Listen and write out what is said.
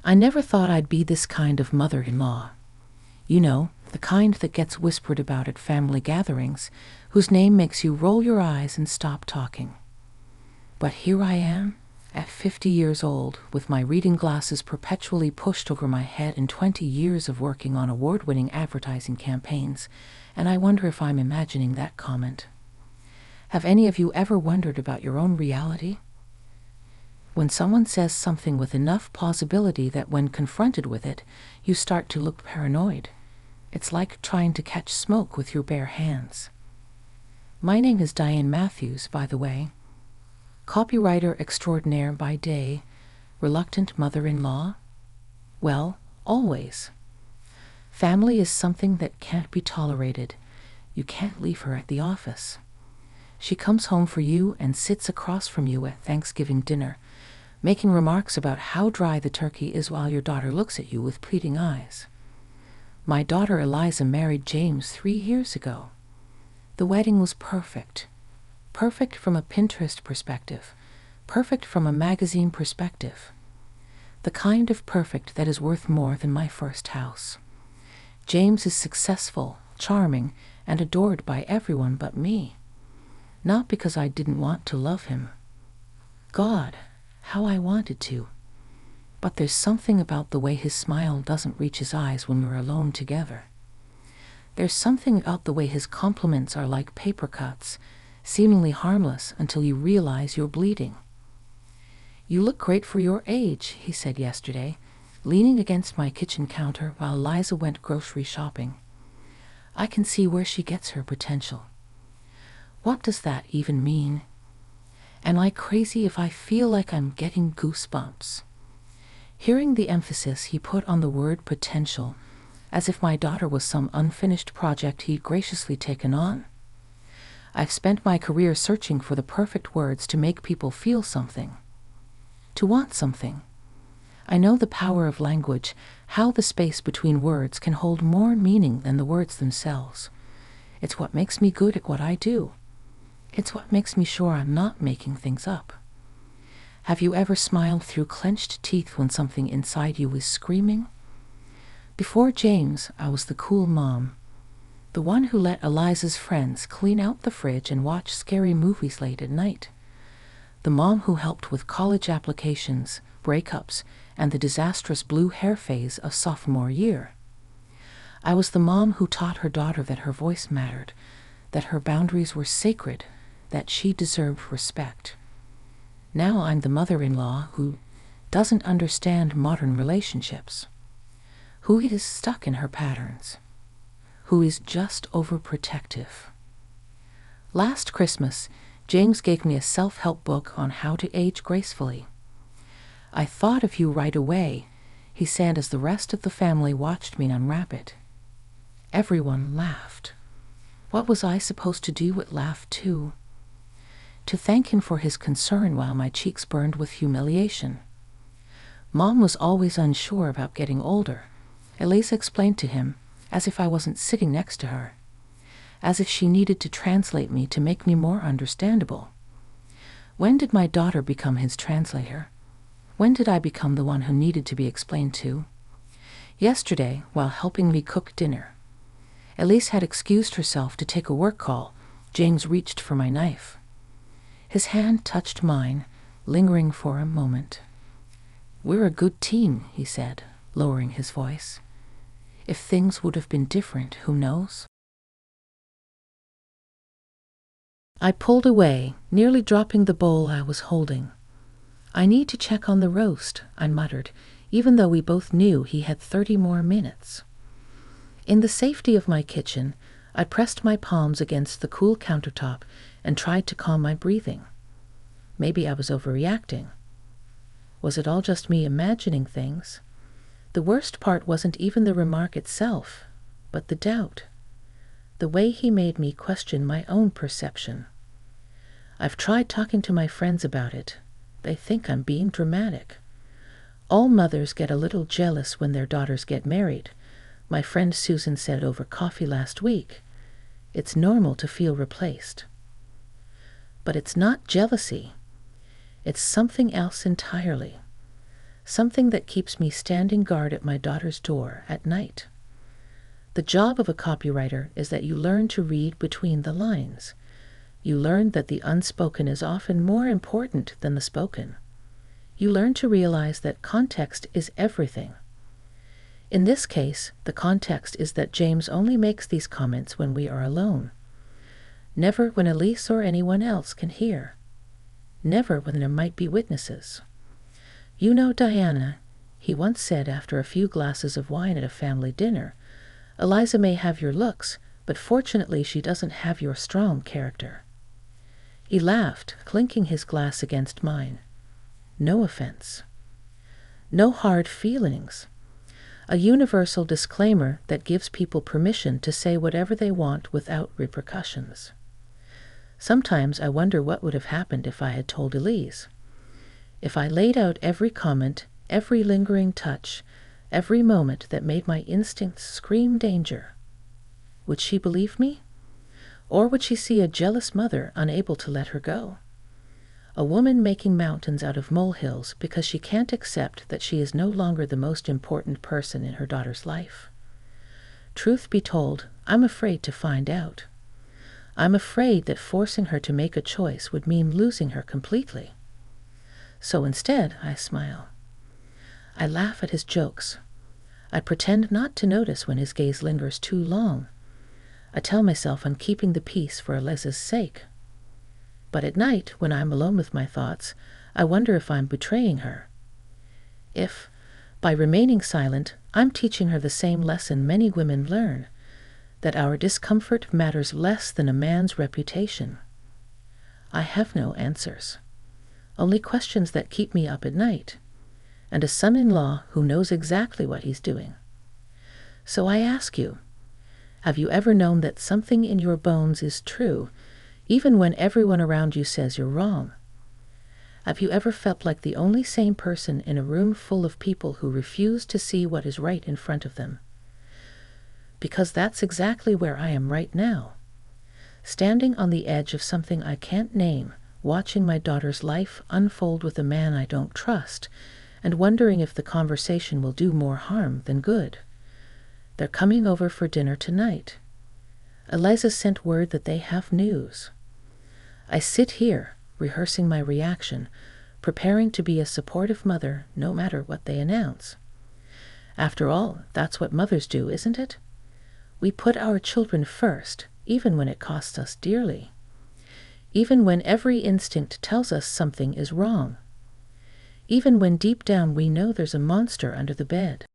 I never thought I'd be this kind of mother-in-law. You know, the kind that gets whispered about at family gatherings, whose name makes you roll your eyes and stop talking. But here I am, at 50 years old, with my reading glasses perpetually pushed over my head and 20 years of working on award-winning advertising campaigns, and I wonder if I'm imagining that comment. Have any of you ever wondered about your own reality? When someone says something with enough plausibility that when confronted with it, you start to look paranoid. It's like trying to catch smoke with your bare hands. My name is Diane Matthews, by the way. Copywriter extraordinaire by day, reluctant mother-in-law? Well, always. Family is something that can't be tolerated. You can't leave her at the office. She comes home for you and sits across from you at Thanksgiving dinner, making remarks about how dry the turkey is while your daughter looks at you with pleading eyes. My daughter Eliza married James 3 years ago. The wedding was perfect. Perfect from a Pinterest perspective. Perfect from a magazine perspective. The kind of perfect that is worth more than my first house. James is successful, charming, and adored by everyone but me. Not because I didn't want to love him. God, how I wanted to. But there's something about the way his smile doesn't reach his eyes when we're alone together. There's something about the way his compliments are like paper cuts, seemingly harmless until you realize you're bleeding. You look great for your age, he said yesterday, leaning against my kitchen counter while Eliza went grocery shopping. I can see where she gets her potential. What does that even mean? Am I crazy if I feel like I'm getting goosebumps? Hearing the emphasis he put on the word potential, as if my daughter was some unfinished project he'd graciously taken on. I've spent my career searching for the perfect words to make people feel something. To want something. I know the power of language, how the space between words can hold more meaning than the words themselves. It's what makes me good at what I do. It's what makes me sure I'm not making things up. Have you ever smiled through clenched teeth when something inside you is screaming? Before James, I was the cool mom. The one who let Eliza's friends clean out the fridge and watch scary movies late at night. The mom who helped with college applications, breakups, and the disastrous blue hair phase of sophomore year. I was the mom who taught her daughter that her voice mattered, that her boundaries were sacred, that she deserved respect. Now I'm the mother-in-law who doesn't understand modern relationships, who is stuck in her patterns, who is just overprotective. Last Christmas, James gave me a self-help book on how to age gracefully. I thought of you right away, he said as the rest of the family watched me unwrap it. Everyone laughed. What was I supposed to do but laugh too? To thank him for his concern while my cheeks burned with humiliation. Mom was always unsure about getting older, Elisa explained to him, as if I wasn't sitting next to her, as if she needed to translate me to make me more understandable. When did my daughter become his translator? When did I become the one who needed to be explained to? Yesterday, while helping me cook dinner. Elise had excused herself to take a work call. James reached for my knife. His hand touched mine, lingering for a moment. We're a good team, he said, lowering his voice. If things would have been different, who knows? I pulled away, nearly dropping the bowl I was holding. I need to check on the roast, I muttered, even though we both knew he had 30 more minutes. In the safety of my kitchen, I pressed my palms against the cool countertop and tried to calm my breathing. Maybe I was overreacting. Was it all just me imagining things? The worst part wasn't even the remark itself, but the doubt. The way he made me question my own perception. I've tried talking to my friends about it. They think I'm being dramatic. All mothers get a little jealous when their daughters get married. My friend Susan said over coffee last week. It's normal to feel replaced. But it's not jealousy. It's something else entirely. something that keeps me standing guard at my daughter's door at night. The job of a copywriter is that you learn to read between the lines. You learn that the unspoken is often more important than the spoken. You learn to realize that context is everything. In this case, the context is that James only makes these comments when we are alone. Never when Elise or anyone else can hear. Never when there might be witnesses. "You know, Diana," he once said after a few glasses of wine at a family dinner, "Eliza may have your looks, but fortunately she doesn't have your strong character." He laughed, clinking his glass against mine. No offense. No hard feelings. A universal disclaimer that gives people permission to say whatever they want without repercussions. Sometimes I wonder what would have happened if I had told Elise. If I laid out every comment, every lingering touch, every moment that made my instincts scream danger. Would she believe me? Or would she see a jealous mother unable to let her go? A woman making mountains out of molehills because she can't accept that she is no longer the most important person in her daughter's life. Truth be told, I'm afraid to find out. I'm afraid that forcing her to make a choice would mean losing her completely. So instead, I smile. I laugh at his jokes. I pretend not to notice when his gaze lingers too long. I tell myself I'm keeping the peace for Eliza's sake. But at night, when I'm alone with my thoughts, I wonder if I'm betraying her. If, by remaining silent, I'm teaching her the same lesson many women learn, that our discomfort matters less than a man's reputation. I have no answers, only questions that keep me up at night, and a son-in-law who knows exactly what he's doing. So I ask you, have you ever known that something in your bones is true, even when everyone around you says you're wrong? Have you ever felt like the only sane person in a room full of people who refuse to see what is right in front of them? Because that's exactly where I am right now, standing on the edge of something I can't name, watching my daughter's life unfold with a man I don't trust, and wondering if the conversation will do more harm than good. They're coming over for dinner tonight. Eliza sent word that they have news. I sit here, rehearsing my reaction, preparing to be a supportive mother no matter what they announce. After all, that's what mothers do, isn't it? We put our children first, even when it costs us dearly. Even when every instinct tells us something is wrong. Even when deep down we know there's a monster under the bed.